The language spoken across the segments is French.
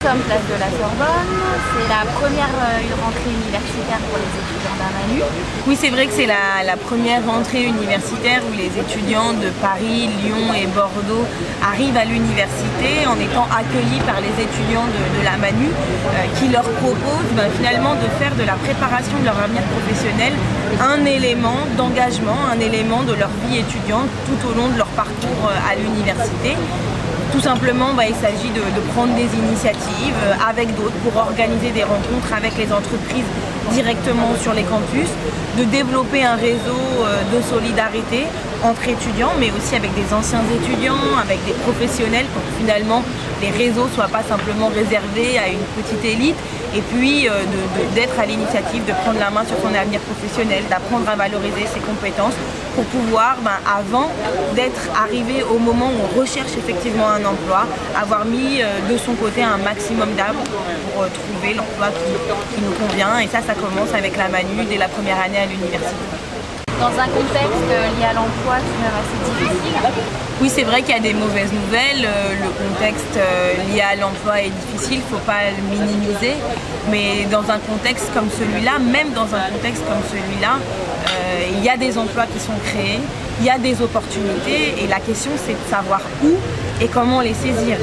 Comme place de la Sorbonne, c'est la première rentrée universitaire pour les étudiants d'Amanu. Oui, c'est vrai que c'est la première rentrée universitaire où les étudiants de Paris, Lyon et Bordeaux arrivent à l'université en étant accueillis par les étudiants de la Manu qui leur proposent finalement de faire de la préparation de leur avenir professionnel un élément d'engagement, un élément de leur vie étudiante tout au long de leur parcours à l'université. Tout simplement, il s'agit de prendre des initiatives avec d'autres pour organiser des rencontres avec les entreprises directement sur les campus, de développer un réseau de solidarité entre étudiants, mais aussi avec des anciens étudiants, avec des professionnels, pour que finalement les réseaux ne soient pas simplement réservés à une petite élite, et puis d'être à l'initiative, de prendre la main sur son avenir professionnel, d'apprendre à valoriser ses compétences pour pouvoir, avant d'être arrivé au moment où on recherche effectivement un emploi, avoir mis de son côté un maximum d'armes pour trouver l'emploi qui nous convient. Et ça commence avec la Manu dès la première année à l'université. Dans un contexte lié à l'emploi qui est même assez difficile. Oui, c'est vrai qu'il y a des mauvaises nouvelles. Le contexte lié à l'emploi est difficile, il ne faut pas le minimiser. Mais dans un contexte comme celui-là, même dans un contexte comme celui-là, il y a des emplois qui sont créés, il y a des opportunités et la question c'est de savoir où et comment les saisir.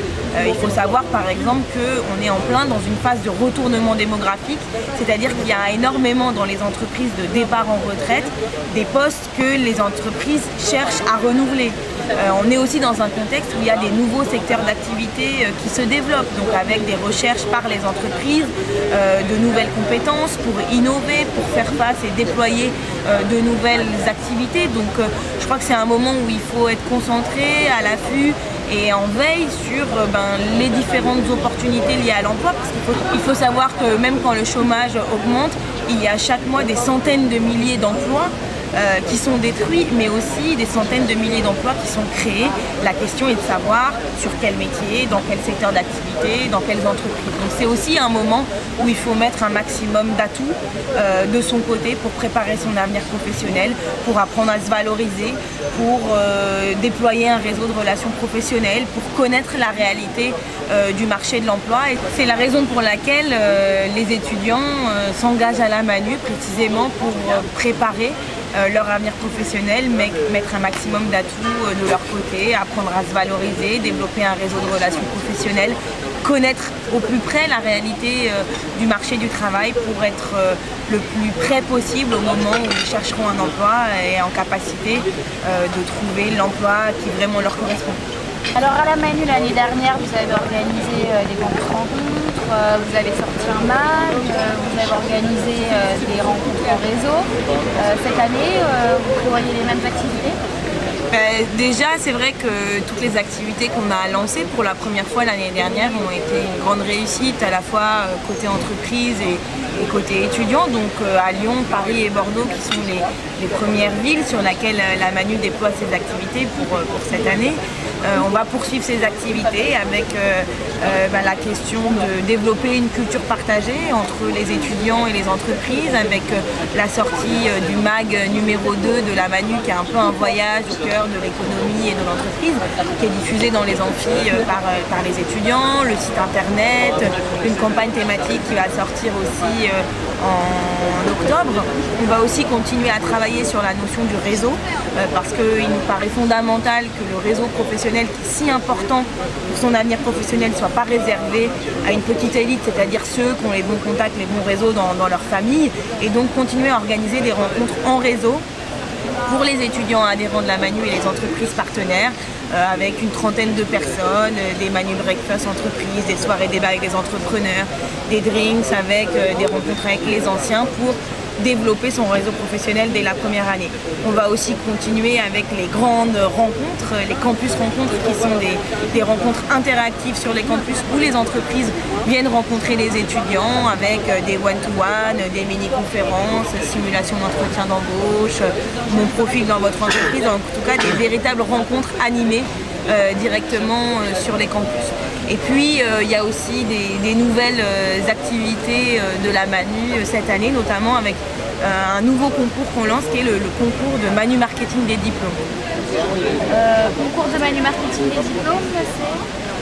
Il faut savoir par exemple qu'on est en plein dans une phase de retournement démographique, c'est-à-dire qu'il y a énormément dans les entreprises de départ en retraite des postes que les entreprises cherchent à renouveler. On est aussi dans un contexte où il y a des nouveaux secteurs d'activité qui se développent, donc avec des recherches par les entreprises, de nouvelles compétences pour innover, pour faire face et déployer de nouvelles activités. Donc je crois que c'est un moment où il faut être concentré, à l'affût et en veille sur les différentes opportunités liées à l'emploi, parce qu'il faut savoir que même quand le chômage augmente, il y a chaque mois des centaines de milliers d'emplois qui sont détruits, mais aussi des centaines de milliers d'emplois qui sont créés. La question est de savoir sur quel métier, dans quel secteur d'activité, dans quelles entreprises. Donc c'est aussi un moment où il faut mettre un maximum d'atouts de son côté pour préparer son avenir professionnel, pour apprendre à se valoriser, pour déployer un réseau de relations professionnelles, pour connaître la réalité du marché de l'emploi. Et c'est la raison pour laquelle les étudiants s'engagent à la Manu, précisément pour préparer leur avenir professionnel, mettre un maximum d'atouts de leur côté, apprendre à se valoriser, développer un réseau de relations professionnelles, connaître au plus près la réalité du marché du travail pour être le plus près possible au moment où ils chercheront un emploi et en capacité de trouver l'emploi qui vraiment leur correspond. Alors à la Manu l'année dernière, vous avez organisé des grandes rencontres, vous avez sorti un mag, vous avez organisé des rencontres en réseau. Cette année, vous prévoyez les mêmes activités ? Déjà, c'est vrai que toutes les activités qu'on a lancées pour la première fois l'année dernière ont été une grande réussite, à la fois côté entreprise et côté étudiant. Donc à Lyon, Paris et Bordeaux qui sont les premières villes sur lesquelles la Manu déploie ses activités pour cette année. On va poursuivre ces activités avec la question de développer une culture partagée entre les étudiants et les entreprises, avec la sortie du mag numéro 2 de la Manu qui est un peu un voyage au cœur de l'économie et de l'entreprise, qui est diffusé dans les amphis par les étudiants, le site internet, une campagne thématique qui va sortir aussi en octobre. On va aussi continuer à travailler sur la notion du réseau parce qu'il nous paraît fondamental que le réseau professionnel qui est si important pour son avenir professionnel ne soit pas réservé à une petite élite, c'est-à-dire ceux qui ont les bons contacts, les bons réseaux dans leur famille, et donc continuer à organiser des rencontres en réseau pour les étudiants adhérents de la Manu et les entreprises partenaires, avec une trentaine de personnes, des Manu Breakfast entreprises, des soirées débats avec des entrepreneurs, des drinks avec des rencontres avec les anciens pour développer son réseau professionnel dès la première année. On va aussi continuer avec les grandes rencontres, les campus rencontres qui sont des rencontres interactives sur les campus où les entreprises viennent rencontrer les étudiants avec des one-to-one, des mini-conférences, simulation d'entretien d'embauche, mon profil dans votre entreprise, en tout cas des véritables rencontres animées directement sur les campus. Et puis il y a aussi des nouvelles activités de la Manu cette année, notamment avec un nouveau concours qu'on lance qui est le concours de Manu Marketing des diplômes. Concours de Manu Marketing des diplômes, c'est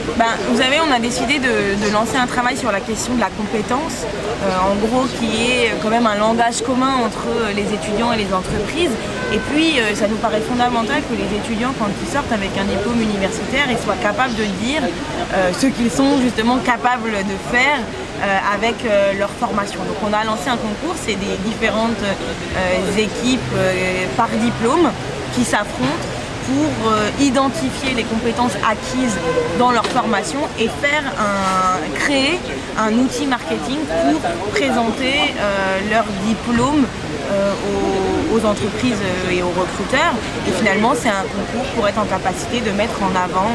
Vous savez, on a décidé de lancer un travail sur la question de la compétence, en gros qui est quand même un langage commun entre les étudiants et les entreprises. Et puis, ça nous paraît fondamental que les étudiants, quand ils sortent avec un diplôme universitaire, ils soient capables de dire ce qu'ils sont justement capables de faire avec leur formation. Donc on a lancé un concours, c'est des différentes équipes par diplôme qui s'affrontent pour identifier les compétences acquises dans leur formation et créer un outil marketing pour présenter leur diplôme aux entreprises et aux recruteurs. Et finalement, c'est un concours pour être en capacité de mettre en avant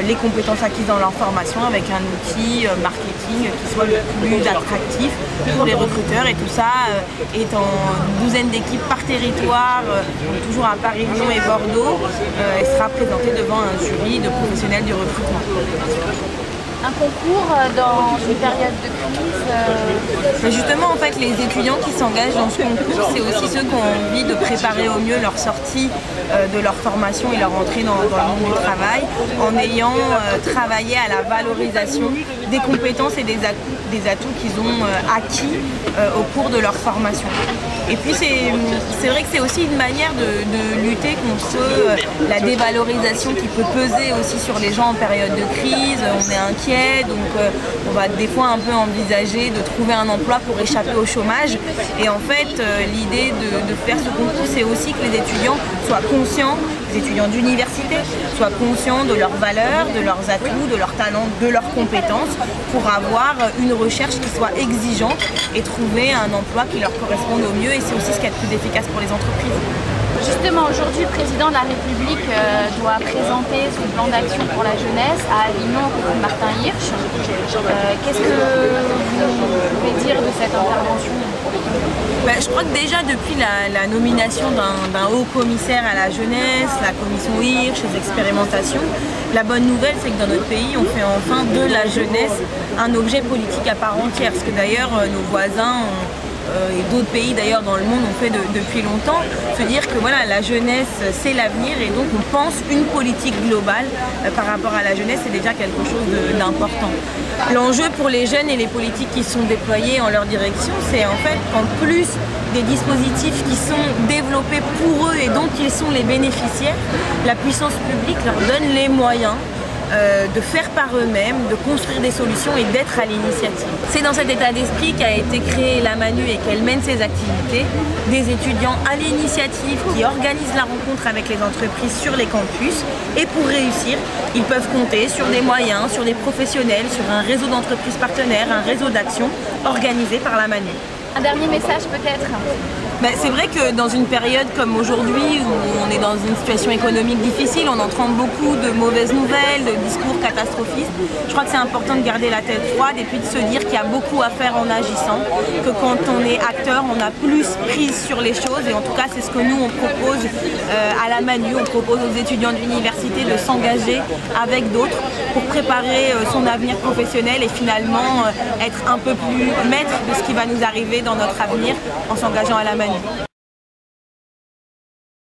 les compétences acquises dans leur formation avec un outil marketing qui soit le plus attractif pour les recruteurs. Et tout ça est en douzaine d'équipes par territoire, toujours à Paris, Lyon et Bordeaux, et sera présenté devant un jury de professionnels du recrutement. Un concours dans une période de crise Mais justement, en fait, les étudiants qui s'engagent dans ce concours, c'est aussi ceux qui ont envie de préparer au mieux leur sortie de leur formation et leur entrée dans le monde du travail, en ayant travaillé à la valorisation des compétences et des atouts qu'ils ont acquis au cours de leur formation. Et puis c'est vrai que c'est aussi une manière de lutter contre la dévalorisation qui peut peser aussi sur les gens en période de crise. On est inquiet, donc on va des fois un peu envisager de trouver un emploi pour échapper au chômage. Et en fait, l'idée de faire ce concours, c'est aussi que les étudiants soient conscients, les étudiants d'université, soient conscients de leurs valeurs, de leurs atouts, de leurs talents, de leurs compétences, pour avoir une recherche qui soit exigeante et trouver un emploi qui leur corresponde au mieux. Et c'est aussi ce qui est le plus efficace pour les entreprises. Justement, aujourd'hui, le président de la République doit présenter son plan d'action pour la jeunesse à Avignon, au côté de Martin Hirsch. Qu'est-ce que vous pouvez dire de cette intervention ? Je crois que déjà depuis la nomination d'un haut commissaire à la jeunesse, la commission Hirsch, les expérimentations, la bonne nouvelle c'est que dans notre pays on fait enfin de la jeunesse un objet politique à part entière, ce que d'ailleurs nos voisins et d'autres pays d'ailleurs dans le monde ont fait depuis longtemps, se dire que voilà, la jeunesse c'est l'avenir et donc on pense une politique globale par rapport à la jeunesse, c'est déjà quelque chose d'important. L'enjeu pour les jeunes et les politiques qui sont déployées en leur direction, c'est en fait qu'en plus des dispositifs qui sont développés pour eux et dont ils sont les bénéficiaires, la puissance publique leur donne les moyens de faire par eux-mêmes, de construire des solutions et d'être à l'initiative. C'est dans cet état d'esprit qu'a été créée la Manu et qu'elle mène ses activités, des étudiants à l'initiative qui organisent la rencontre avec les entreprises sur les campus, et pour réussir, ils peuvent compter sur des moyens, sur des professionnels, sur un réseau d'entreprises partenaires, un réseau d'actions organisé par la Manu. Un dernier message peut-être ? C'est vrai que dans une période comme aujourd'hui où on est dans une situation économique difficile, on entend beaucoup de mauvaises nouvelles, de discours catastrophistes. Je crois que c'est important de garder la tête froide et puis de se dire qu'il y a beaucoup à faire en agissant, que quand on est acteur, on a plus prise sur les choses et en tout cas c'est ce que nous on propose à la Manu, on propose aux étudiants d'université de s'engager avec d'autres pour préparer son avenir professionnel et finalement être un peu plus maître de ce qui va nous arriver dans notre avenir en s'engageant à la Manu.